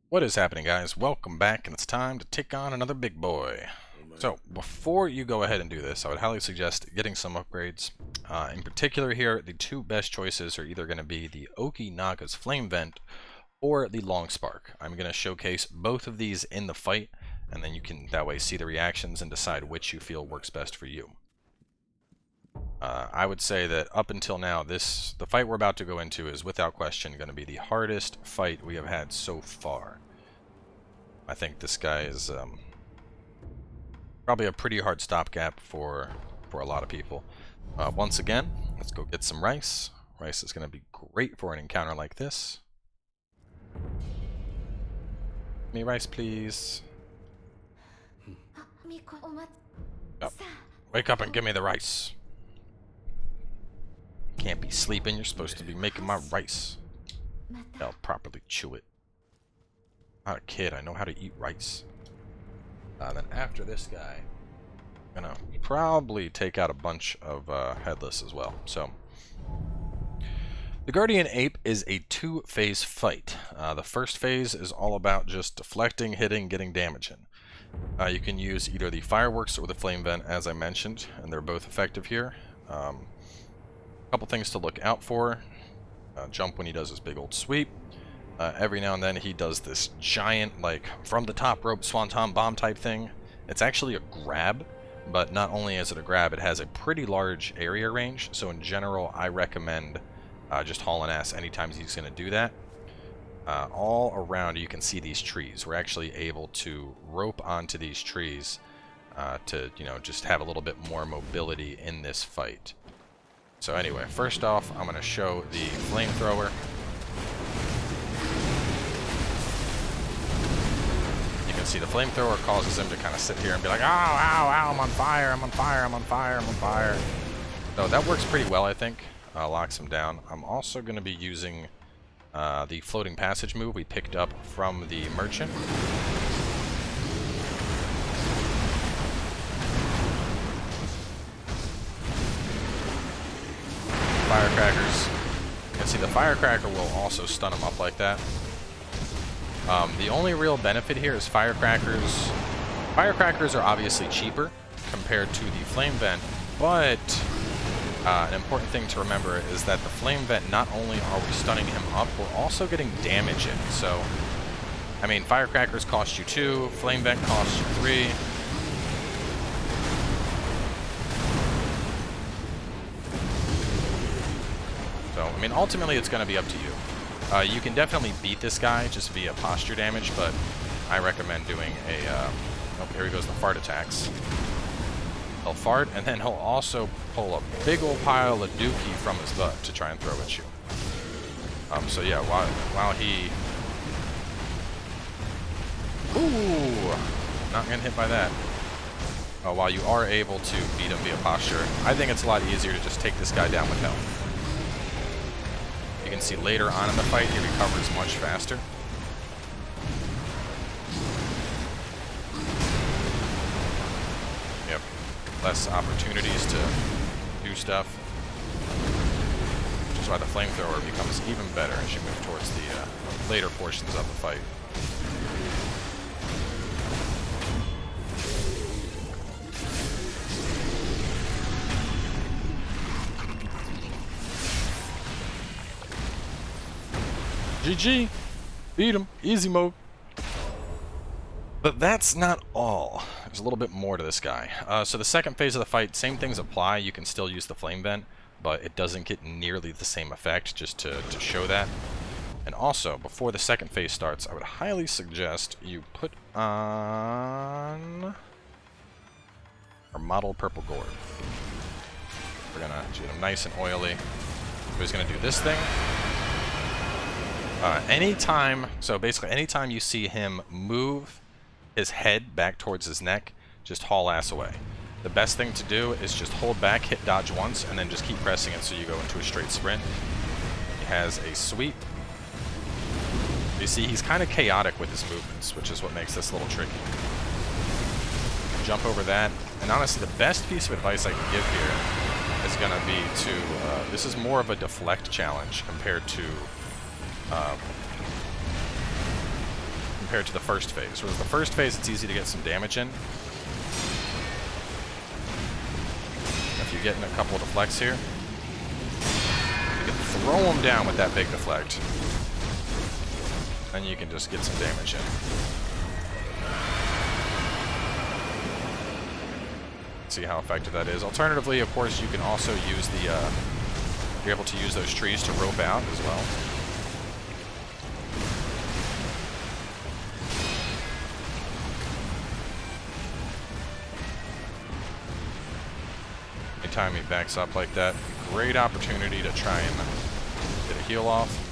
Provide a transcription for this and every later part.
What is happening, guys? Welcome back, and it's time to take on another big boy. So, before you go ahead and do this, I would highly suggest getting some upgrades. In particular here, the two best choices are either going to be the Okinaga's Flame Vent or the Long Spark. I'm going to showcase both of these in the fight, and then you can that way see the reactions and decide which you feel works best for you. I would say that up until now, the fight we're about to go into is without question going to be the hardest fight we have had so far. I think this guy is probably a pretty hard stopgap for a lot of people. Once again, let's go get some rice. Rice is going to be great for an encounter like this. Give me rice, please. Oh, wake up and give me the rice. Can't be sleeping, you're supposed to be making my rice. I'll properly chew it. I'm not a kid, I know how to eat rice. Then after this guy, I'm gonna probably take out a bunch of Headless as well. So, the Guardian Ape is a two-phase fight. The first phase is all about just deflecting, hitting, getting damage in. You can use either the Fireworks or the Flame Vent, as I mentioned, and they're both effective here. Couple things to look out for. Jump when he does his big old sweep. Every now and then he does this giant, like, from the top rope swanton bomb type thing. It's actually a grab, but not only is it a grab, it has a pretty large area range, so in general I recommend just hauling ass anytime he's going to do that. All around you can see these trees. We're actually able to rope onto these trees to, you know, just have a little bit more mobility in this fight. So anyway, first off, I'm going to show the flamethrower. You can see the flamethrower causes him to kind of sit here and be like, ow, ow, ow, I'm on fire, I'm on fire, I'm on fire, I'm on fire. So that works pretty well, I think. Locks him down. I'm also going to be using the floating passage move we picked up from the merchant. Firecrackers. You can see the firecracker will also stun him up like that. The only real benefit here is firecrackers. Firecrackers are obviously cheaper compared to the flame vent, but an important thing to remember is that the flame vent, not only are we stunning him up, we're also getting damage in. So, I mean, firecrackers cost you 2, flame vent costs you 3. So, I mean, ultimately it's going to be up to you. You can definitely beat this guy just via posture damage, but I recommend doing a... oh, here he goes, the fart attacks. He'll fart, and then he'll also pull a big old pile of dookie from his butt to try and throw at you. So yeah, while he... Ooh! Not getting hit by that. While you are able to beat him via posture, I think it's a lot easier to just take this guy down with health. You can see later on in the fight, he recovers much faster. Yep. Less opportunities to do stuff. Which is why the flamethrower becomes even better as you move towards the later portions of the fight. GG! Beat him! Easy mode! But that's not all. There's a little bit more to this guy. So the second phase of the fight, same things apply. You can still use the flame vent, but it doesn't get nearly the same effect, just to show that. And also, before the second phase starts, I would highly suggest you put on our mottled purple gourd. We're gonna get him nice and oily. So he's gonna do this thing. So basically anytime you see him move his head back towards his neck, just haul ass away. The best thing to do is just hold back, hit dodge once, and then just keep pressing it so you go into a straight sprint. He has a sweep. You see, he's kind of chaotic with his movements, which is what makes this a little tricky. Jump over that. And honestly, the best piece of advice I can give here is going to be to... this is more of a deflect challenge compared to compared to the first phase. Whereas the first phase, it's easy to get some damage in. If you get in a couple of deflects here, you can throw them down with that big deflect. And you can just get some damage in. See how effective that is. Alternatively, of course, you can also use the, you're able to use those trees to rope out as well. Anytime he backs up like that, great opportunity to try and get a heal off.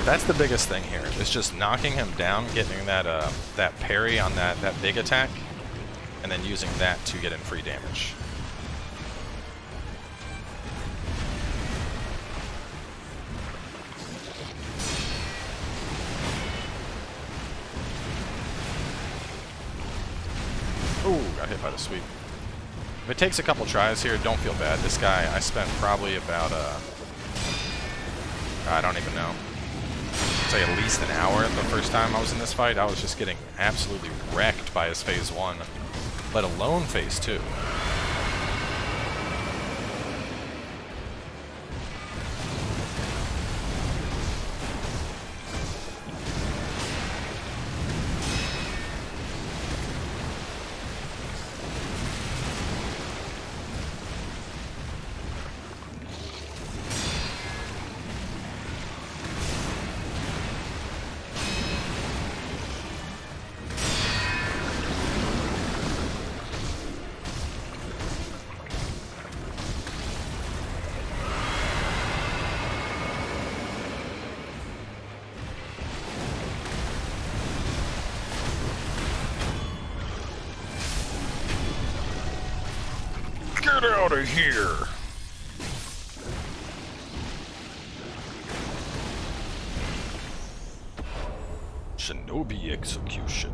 That's the biggest thing here. It's just knocking him down, getting that that parry on that big attack, and then using that to get in free damage. Ooh, got hit by the sweep. If it takes a couple tries here, don't feel bad. This guy, I spent probably about I don't even know. Say at least an hour the first time I was in this fight. I was just getting absolutely wrecked by his phase 1, let alone phase 2. Get out of here! Shinobi execution.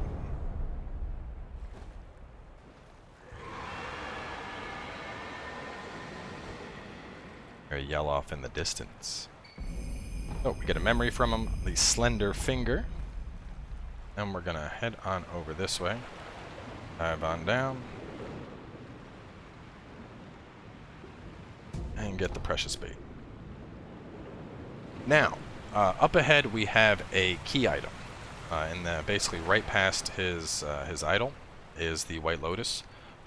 Or yell off in the distance. Oh, we get a memory from him, the slender finger. And we're gonna head on over this way. Dive on down. And get the precious bait. Now, up ahead we have a key item. And basically right past his idol is the White Lotus.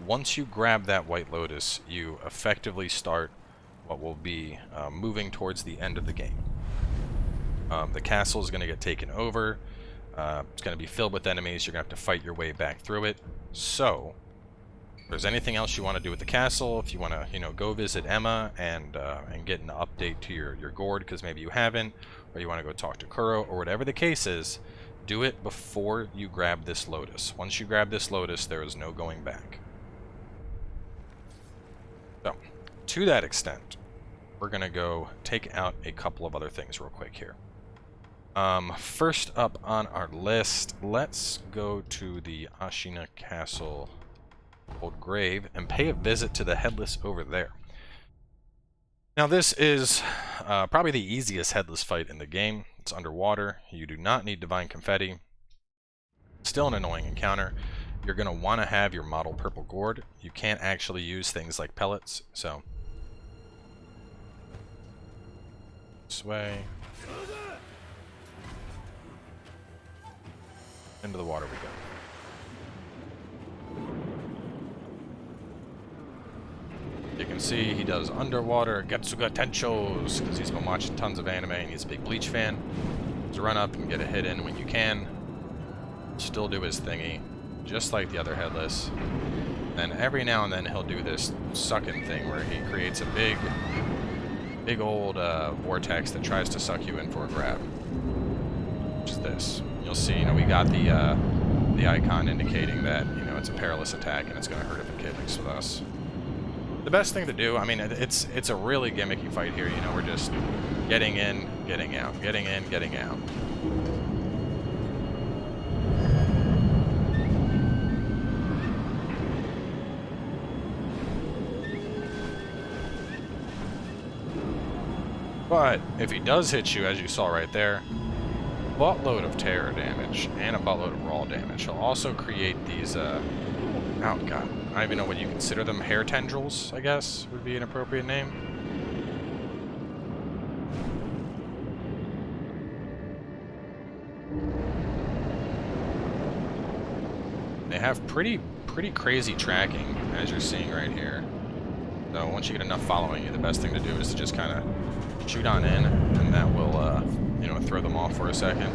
Once you grab that White Lotus, you effectively start what will be moving towards the end of the game. The castle is going to get taken over. It's going to be filled with enemies. You're going to have to fight your way back through it. So, if there's anything else you want to do with the castle, if you want to, go visit Emma and get an update to your gourd because maybe you haven't, or you want to go talk to Kuro, or whatever the case is, do it before you grab this Lotus. Once you grab this Lotus, there is no going back. So, to that extent, we're going to go take out a couple of other things real quick here. First up on our list, let's go to the Ashina Castle Old Grave and pay a visit to the Headless over there. Now this is probably the easiest Headless fight in the game. It's underwater. You do not need Divine Confetti. Still an annoying encounter. You're going to want to have your model purple gourd. You can't actually use things like pellets, so this way. Into the water we go. You can see he does underwater Getsuga Tenchos because he's been watching tons of anime and he's a big Bleach fan. So run up and get a hit in when you can. Still do his thingy, just like the other Headless. And every now and then he'll do this Sunken thing where he creates a big old vortex that tries to suck you in for a grab. Which is this. You'll see, we got the icon indicating that, it's a perilous attack and it's going to hurt if a kid mixes with us. The best thing to do, it's a really gimmicky fight here, we're just getting in, getting out, getting in, getting out. But if he does hit you, as you saw right there, buttload of terror damage and a buttload of raw damage. He'll also create these, oh god, I don't even know what you consider them. Hair tendrils, I guess, would be an appropriate name. They have pretty crazy tracking, as you're seeing right here. So once you get enough following you, the best thing to do is to just kind of shoot on in, and that will, you know, throw them off for a second.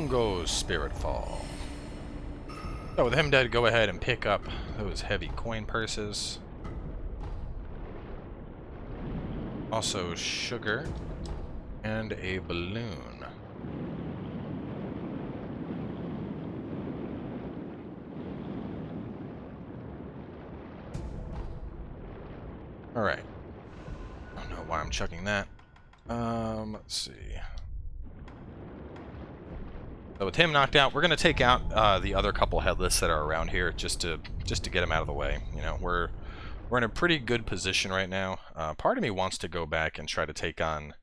Kongo's Spirit Fall. So with him dead, go ahead and pick up those heavy coin purses. Also sugar and a balloon. Alright. I don't know why I'm chucking that. Let's see. So with him knocked out, we're going to take out the other couple Headless that are around here just to get him out of the way. You know, we're in a pretty good position right now. Part of me wants to go back and try to take on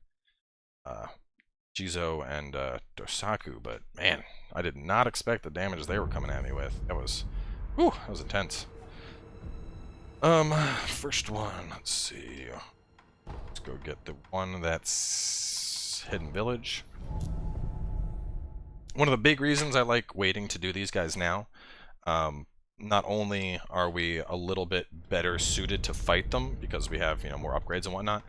Jizo and Dosaku, but man, I did not expect the damage they were coming at me with. That was intense. First one, let's see. Let's go get the one that's Hidden Village. One of the big reasons I like waiting to do these guys now, not only are we a little bit better suited to fight them because we have, you know, more upgrades and whatnot,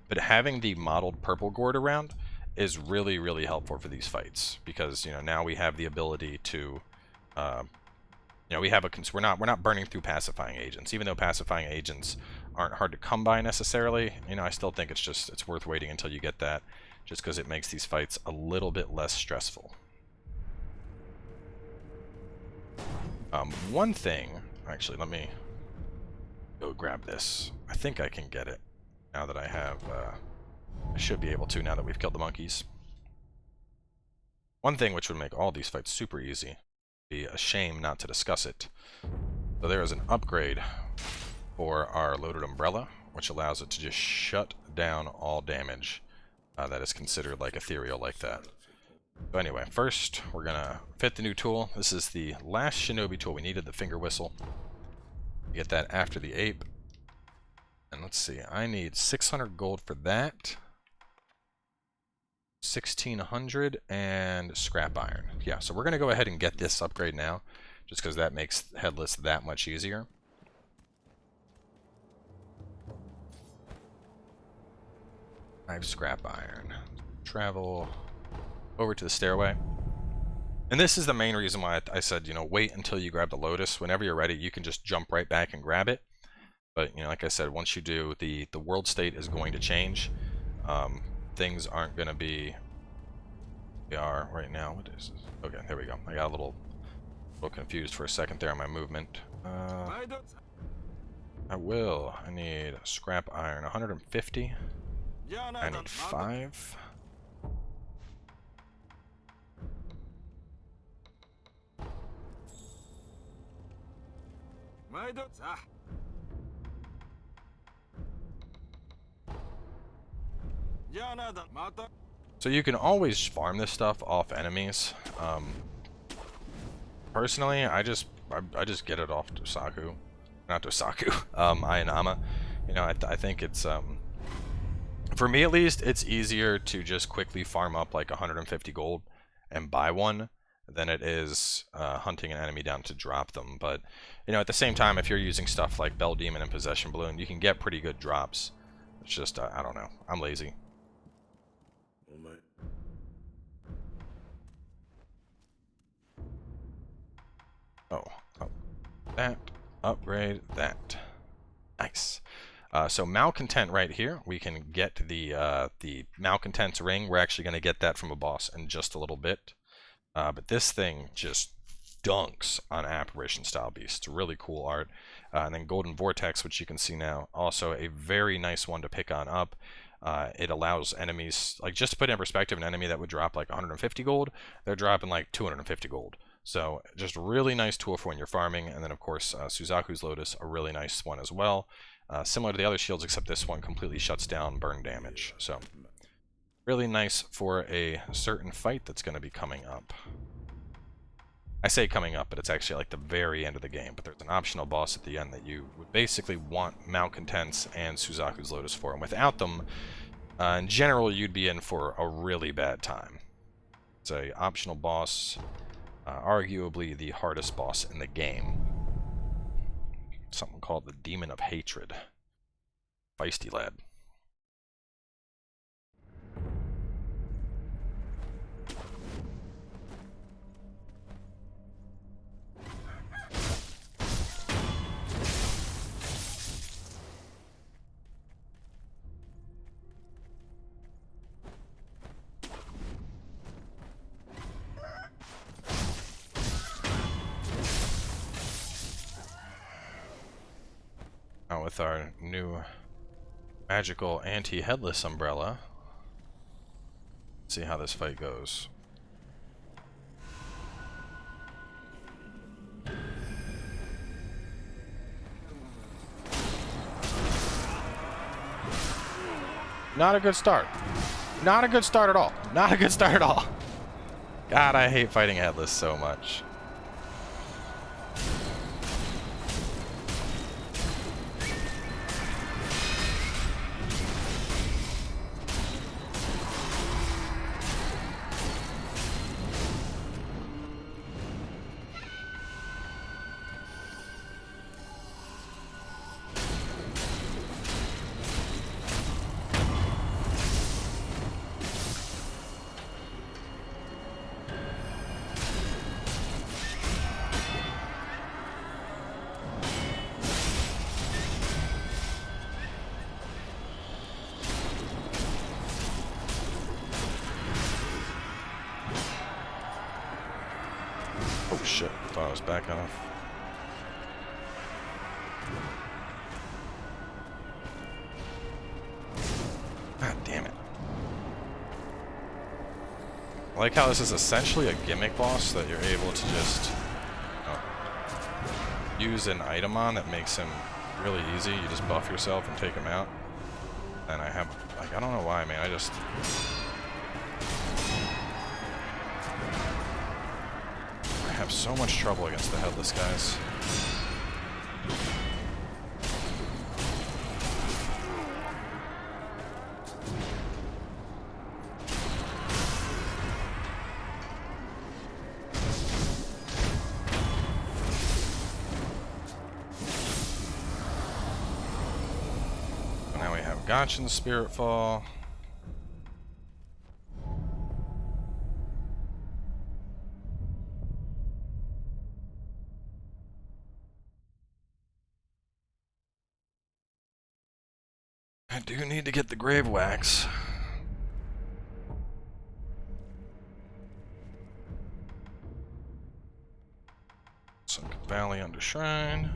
but having the modeled purple gourd around is really, really helpful for these fights because, you know, now we have the ability to, you know, we have we're not burning through pacifying agents, even though pacifying agents aren't hard to come by necessarily. You know, I still think it's worth waiting until you get that, just because it makes these fights a little bit less stressful. One thing, actually, let me go grab this. I think I can get it now that I have, I should be able to now that we've killed the monkeys. One thing which would make all these fights super easy, be a shame not to discuss it. So there is an upgrade for our loaded umbrella, which allows it to just shut down all damage that is considered like ethereal like that. So anyway, first we're gonna fit the new tool. This is the last shinobi tool we needed, the finger whistle. Get that after the ape. And let's see, I need 600 gold for that. 1600 and scrap iron. Yeah, so we're gonna go ahead and get this upgrade now, just because that makes Headless that much easier. I have scrap iron. Travel over to the stairway. And this is the main reason why I said, you know, wait until you grab the Lotus. Whenever you're ready, you can just jump right back and grab it. But, you know, like I said, once you do, the world state is going to change. Things aren't going to be... They are right now. What is this? Okay, there we go. I got a little confused for a second there on my movement. I need scrap iron. 150. I need 5. So you can always farm this stuff off enemies. Personally, I just get it off Dosaku, not Dosaku. Ayanama. You know, I think it's for me at least, it's easier to just quickly farm up like 150 gold and buy one than it is hunting an enemy down to drop them. But, you know, at the same time, if you're using stuff like Bell Demon and Possession Balloon, you can get pretty good drops. It's just, I don't know. I'm lazy. Oh, that. Upgrade that. Nice. So Malcontent right here, we can get the Malcontent's ring. We're actually going to get that from a boss in just a little bit. But this thing just dunks on apparition style beasts. Really cool art. And then Golden Vortex, which you can see now, also a very nice one to pick on up. It allows enemies, like, just to put in perspective, an enemy that would drop like 150 gold, they're dropping like 250 gold. So just really nice tool for when you're farming. And then of course Suzaku's Lotus, a really nice one as well. Similar to the other shields, except this one completely shuts down burn damage. So really nice for a certain fight that's going to be coming up. I say coming up, but it's actually like the very end of the game. But there's an optional boss at the end that you would basically want Malcontents and Suzaku's Lotus for. And without them, in general, you'd be in for a really bad time. It's a optional boss, arguably the hardest boss in the game. Something called the Demon of Hatred. Feisty lad. Now with our new magical anti-headless umbrella, let's see how this fight goes. Not a good start. Not a good start at all. Not a good start at all. God, I hate fighting Headless so much. Oh shit, thought I was back off. God damn it. I like how this is essentially a gimmick boss that you're able to just use an item on that makes him really easy. You just buff yourself and take him out. And I have, like, I don't know why, man, I have so much trouble against the Headless guys. So now we have Gotchin's Spirit Fall. I do need to get the grave wax. Sunken Valley under Shrine.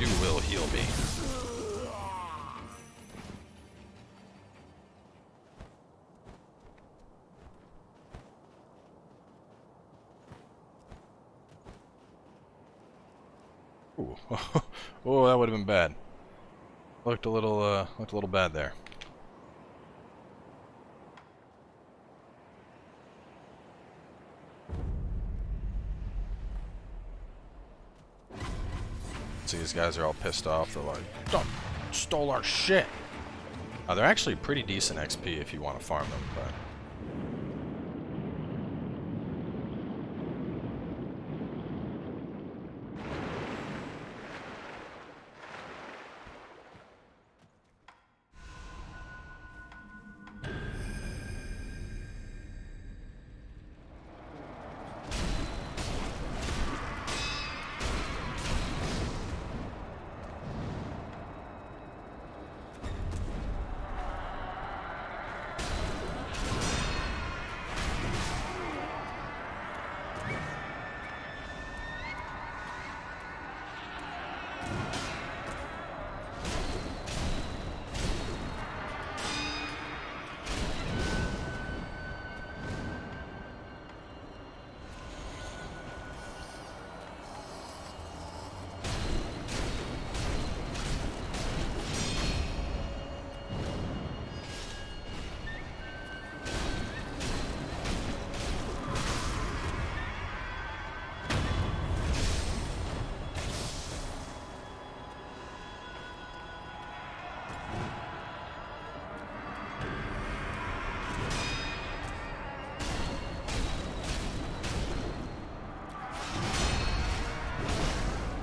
You will heal me. Ooh. Oh, that would have been bad. Looked a little bad there. See, these guys are all pissed off. They're like, "Don't stole our shit." They're actually pretty decent XP if you want to farm them, but.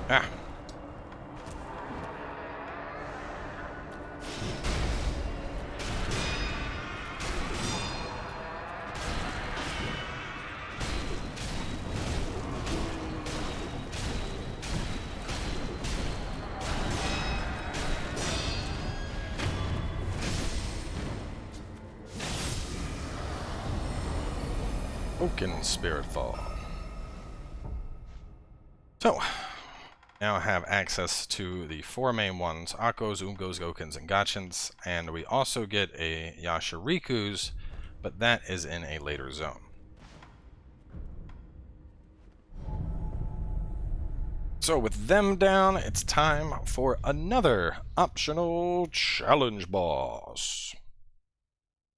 Ah. Broken Spirit Fall. So, now have access to the 4 main ones, Akos, Umgos, Gokens, and Gachins, and we also get a Yashiriku's, but that is in a later zone. So with them down, it's time for another optional challenge boss.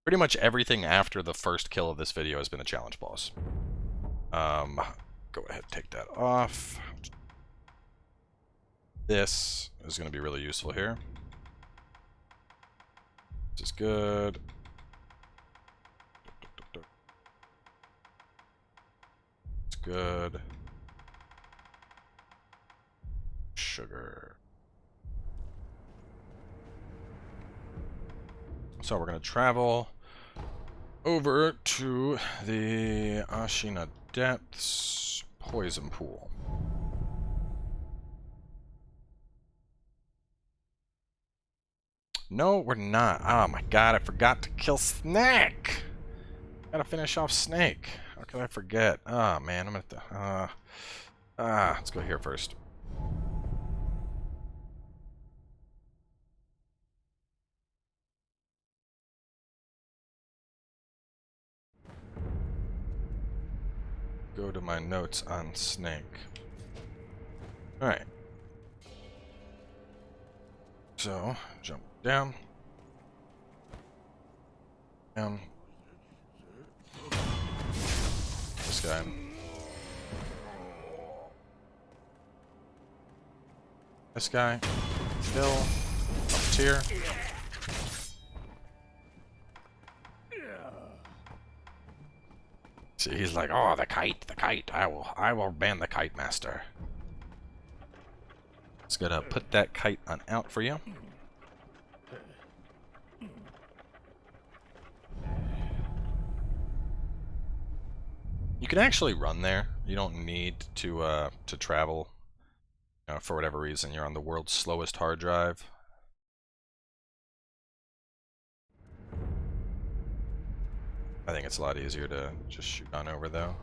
Pretty much everything after the first kill of this video has been a challenge boss. Go ahead and take that off. This is going to be really useful here. This is good. It's good. Sugar. So we're going to travel over to the Ashina Depths poison pool. No, we're not. Oh my god, I forgot to kill Snake! Gotta finish off Snake. How could I forget? Oh man, I'm gonna have to... let's go here first. Go to my notes on Snake. Alright. So, jump down. Down. This guy. This guy. Kill. Up tier. See, he's like, oh, the kite. I will ban the kite master. Just gotta put that kite on out for you. You can actually run there. You don't need to travel. For whatever reason, you're on the world's slowest hard drive. I think it's a lot easier to just shoot on over, though.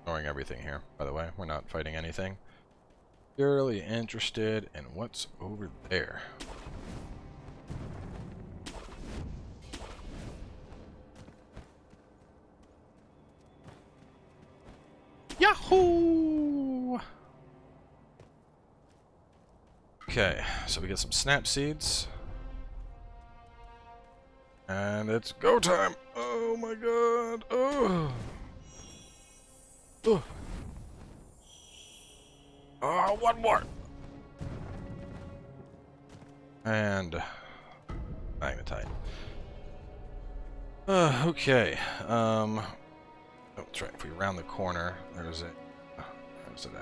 Ignoring everything here, by the way. We're not fighting anything. Purely interested in what's over there. Yahoo! Okay, so we get some snap seeds. And it's go time! Oh my god! Oh! Oh! Oh, one more! And... magnetite. Okay, oh, that's right, if we round the corner, there's it. Where's it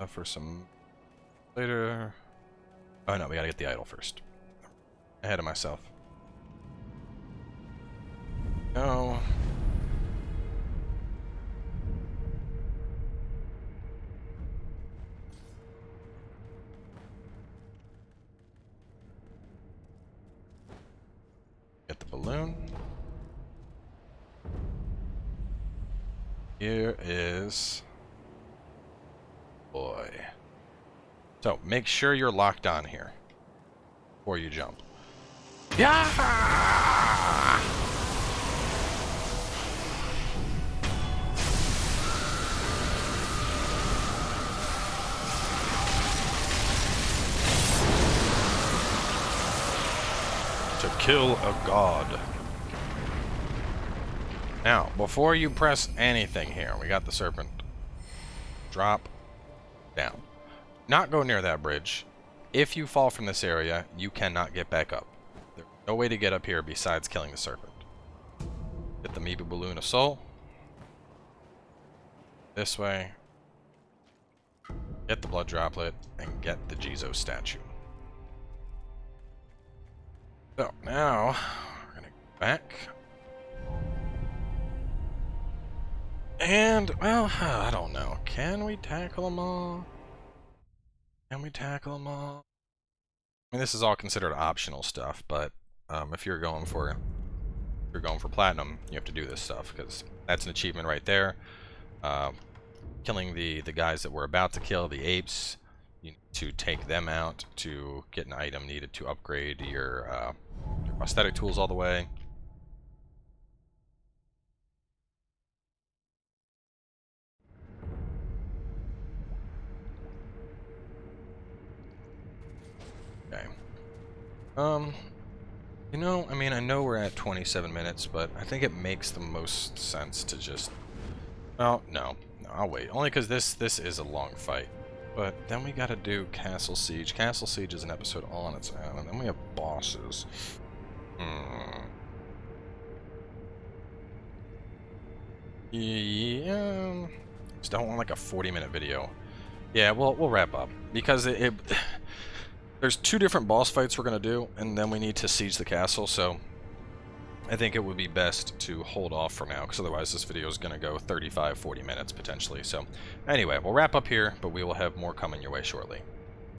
at? For some... later... Oh no, we gotta get the idol first. Ahead of myself. No. Get the balloon. Here is... boy. So, make sure you're locked on here before you jump. Yeah! To kill a god. Now, before you press anything here, we got the serpent. Drop down. Not go near that bridge. If you fall from this area, you cannot get back up. There's no way to get up here besides killing the serpent. Get the Amoeba Balloon of Soul. This way. Get the blood droplet and get the Jizo statue. So now we're gonna go back. And, well, I don't know. Can we tackle them all? Can we tackle them all? I mean, this is all considered optional stuff, but if you're going for platinum, you have to do this stuff because that's an achievement right there. Killing the guys that we're about to kill, the apes, you need to take them out to get an item needed to upgrade your prosthetic tools all the way. Okay. You know, I mean, I know we're at 27 minutes, but I think it makes the most sense to just... Well, no, I'll wait. Only because this is a long fight. But then we gotta do Castle Siege. Castle Siege is an episode all on its own, and then we have bosses. Yeah... Just don't want like a 40-minute video. Yeah, we'll wrap up. Because there's 2 different boss fights we're going to do, and then we need to siege the castle, so I think it would be best to hold off for now, because otherwise this video is going to go 35-40 minutes potentially. So anyway, we'll wrap up here, but we will have more coming your way shortly.